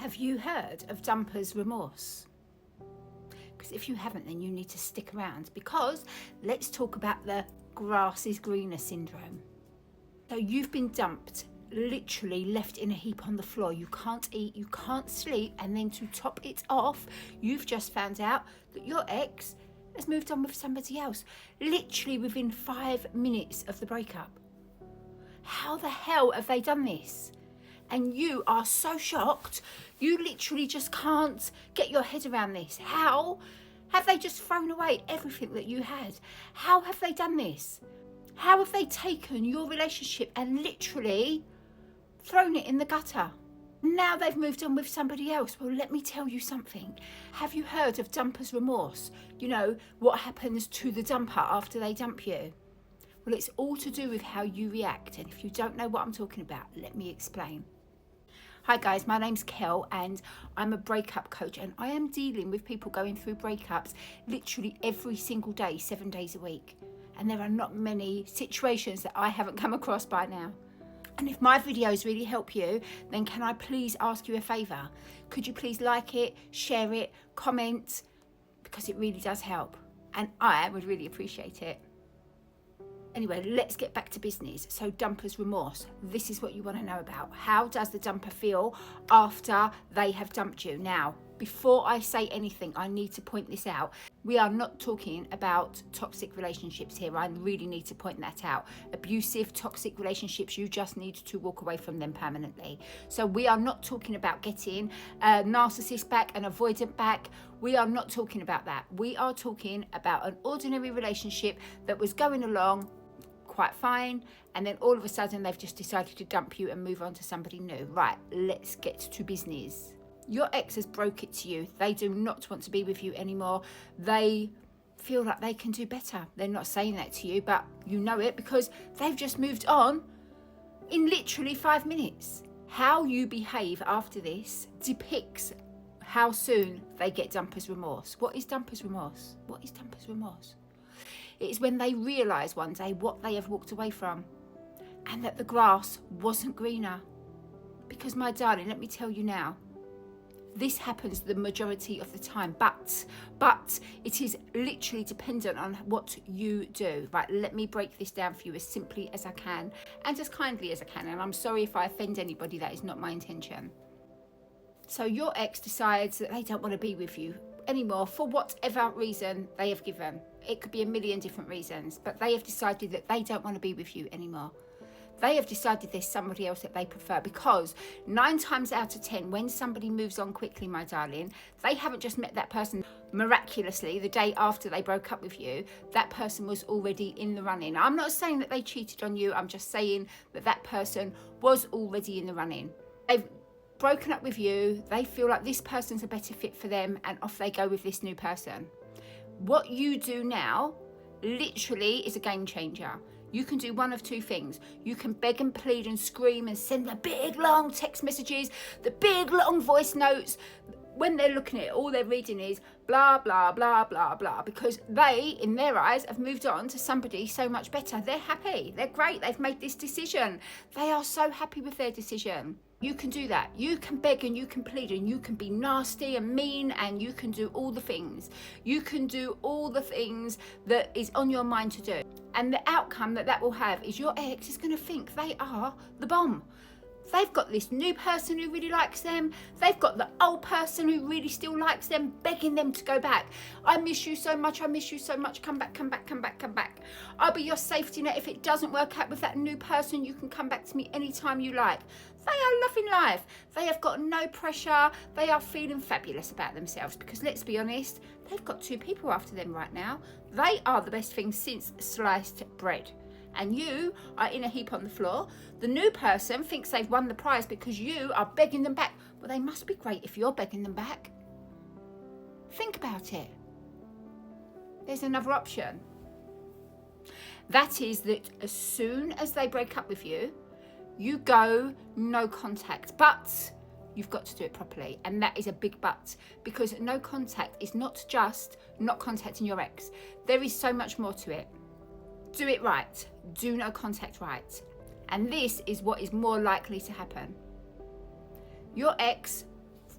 Have you heard of dumper's remorse? Because if you haven't, then you need to stick around, because let's talk about the grass is greener syndrome. So you've been dumped, literally left in a heap on the floor. You can't eat, you can't sleep, and then to top it off, you've just found out that your ex has moved on with somebody else, literally within 5 minutes of the breakup. How the hell have they done this? And you are so shocked, you literally just can't get your head around this. How have they just thrown away everything that you had? How have they done this? How have they taken your relationship and literally thrown it in the gutter? Now they've moved on with somebody else. Well, let me tell you something. Have you heard of dumper's remorse? You know, what happens to the dumper after they dump you? Well, it's all to do with how you react. And if you don't know what I'm talking about, let me explain. Hi guys, my name's Kel and I'm a breakup coach, and I am dealing with people going through breakups literally every single day, 7 days a week. And there are not many situations that I haven't come across by now. And if my videos really help you, then can I please ask you a favour? Could you please like it, share it, comment, because it really does help. And I would really appreciate it. Anyway, let's get back to business. So dumper's remorse, this is what you want to know about. How does the dumper feel after they have dumped you? Now, before I say anything, I need to point this out. We are not talking about toxic relationships here. I really need to point that out. Abusive, toxic relationships, you just need to walk away from them permanently. So we are not talking about getting a narcissist back, an avoidant back. We are not talking about that. We are talking about an ordinary relationship that was going along quite fine, and then all of a sudden they've just decided to dump you and move on to somebody new. Right, let's get to business. Your ex has broke it to you. They do not want to be with you anymore. They feel like they can do better. They're not saying that to you, but you know it because they've just moved on in literally 5 minutes. How you behave after this depicts how soon they get dumper's remorse. What is dumper's remorse? What is dumper's remorse? It is when they realise one day what they have walked away from and that the grass wasn't greener. Because my darling, let me tell you now, this happens the majority of the time, but it is literally dependent on what you do. Right, let me break this down for you as simply as I can and as kindly as I can. And I'm sorry if I offend anybody, that is not my intention. So your ex decides that they don't want to be with you anymore for whatever reason they have given. It could be a million different reasons, but they have decided that they don't want to be with you anymore. They have decided there's somebody else that they prefer, because 9 times out of 10, when somebody moves on quickly, my darling, they haven't just met that person miraculously the day after they broke up with you. That person was already in the running. I'm not saying that they cheated on you. I'm just saying that that person was already in the running. They've broken up with you. They feel like this person's a better fit for them, and off they go with this new person. What you do now literally is a game changer. You can do one of two things. You can beg and plead and scream and send the big long text messages, the big long voice notes. When they're looking at it, all they're reading is blah, blah, blah, blah, blah, because they, in their eyes, have moved on to somebody so much better. They're happy. They're great. They've made this decision. They are so happy with their decision. You can do that. You can beg and you can plead and you can be nasty and mean, and you can do all the things. You can do all the things that is on your mind to do. And the outcome that will have is your ex is going to think they are the bomb. They've got this new person who really likes them. They've got the old person who really still likes them, begging them to go back. I miss you so much. I miss you so much. Come back, come back, come back, come back. I'll be your safety net. If it doesn't work out with that new person, you can come back to me anytime you like. They are loving life. They have got no pressure. They are feeling fabulous about themselves, because let's be honest, they've got 2 people after them right now. They are the best thing since sliced bread. And you are in a heap on the floor. The new person thinks they've won the prize because you are begging them back. Well, they must be great if you're begging them back. Think about it. There's another option. That is that as soon as they break up with you, you go no contact. But you've got to do it properly. And that is a big but, because no contact is not just not contacting your ex. There is so much more to it. Do it right. Do no contact right. And this is what is more likely to happen. Your ex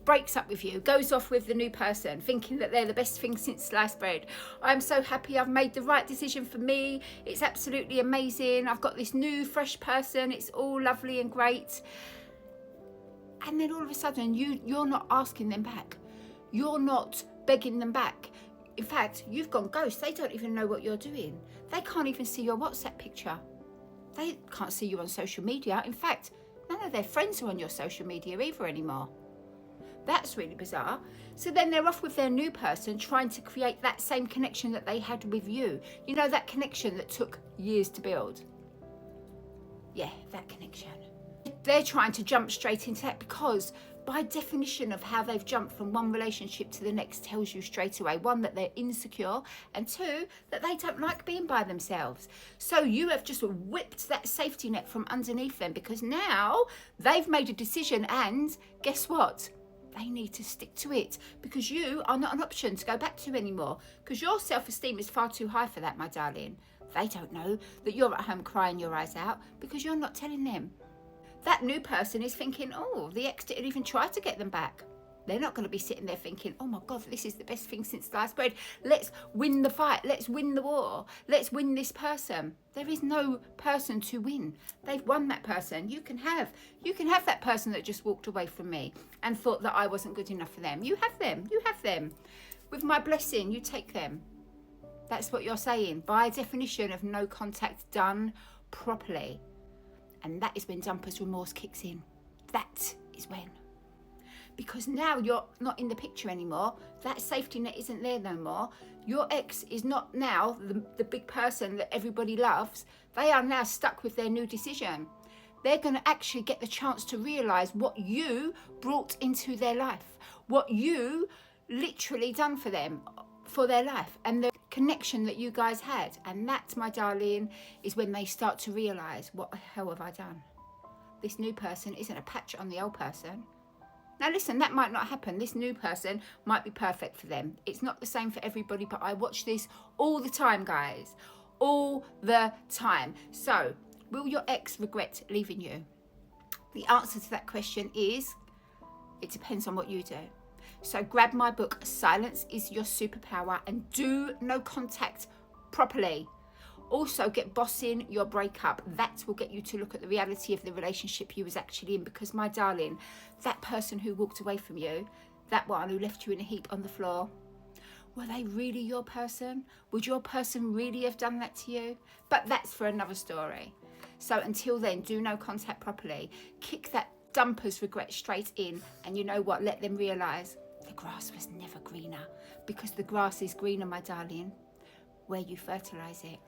breaks up with you, goes off with the new person, thinking that they're the best thing since sliced bread. I'm so happy, I've made the right decision for me. It's absolutely amazing. I've got this new, fresh person. It's all lovely and great. And then all of a sudden, you're not asking them back. You're not begging them back. In fact, you've gone ghost. They don't even know what you're doing. They can't even see your WhatsApp picture. They can't see you on social media. In fact, none of their friends are on your social media either anymore. That's really bizarre. So then they're off with their new person, trying to create that same connection that they had with you. You know, that connection that took years to build. Yeah, that connection. They're trying to jump straight into that because by definition of how they've jumped from one relationship to the next tells you straight away, one, that they're insecure, and two, that they don't like being by themselves. So you have just whipped that safety net from underneath them because now they've made a decision, and guess what? They need to stick to it because you are not an option to go back to anymore, because your self-esteem is far too high for that, my darling. They don't know that you're at home crying your eyes out because you're not telling them. That new person is thinking, oh, the ex didn't even try to get them back. They're not going to be sitting there thinking, oh my God, this is the best thing since sliced bread. Let's win the fight. Let's win the war. Let's win this person. There is no person to win. They've won that person. You can have that person that just walked away from me and thought that I wasn't good enough for them. You have them. You have them. With my blessing, you take them. That's what you're saying. By definition of no contact done properly. And that is when dumper's remorse kicks in. That is when. Because now you're not in the picture anymore. That safety net isn't there no more. Your ex is not now the big person that everybody loves. They are now stuck with their new decision. They're going to actually get the chance to realise what you brought into their life. What you literally done for them, for their life. And the connection that you guys had. And that, my darling, is when they start to realise, what the hell have I done? This new person isn't a patch on the old person. Now listen, that might not happen. This new person might be perfect for them. It's not the same for everybody, but I watch this all the time, guys. All the time. So, will your ex regret leaving you? The answer to that question is, it depends on what you do. So grab my book, Silence is Your Superpower, and do no contact properly. Also, get bossing your breakup. That will get you to look at the reality of the relationship you was actually in. Because, my darling, that person who walked away from you, that one who left you in a heap on the floor, were they really your person? Would your person really have done that to you? But that's for another story. So until then, do no contact properly. Kick that dumper's regret straight in. And you know what? Let them realise the grass was never greener. Because the grass is greener, my darling, where you fertilise it.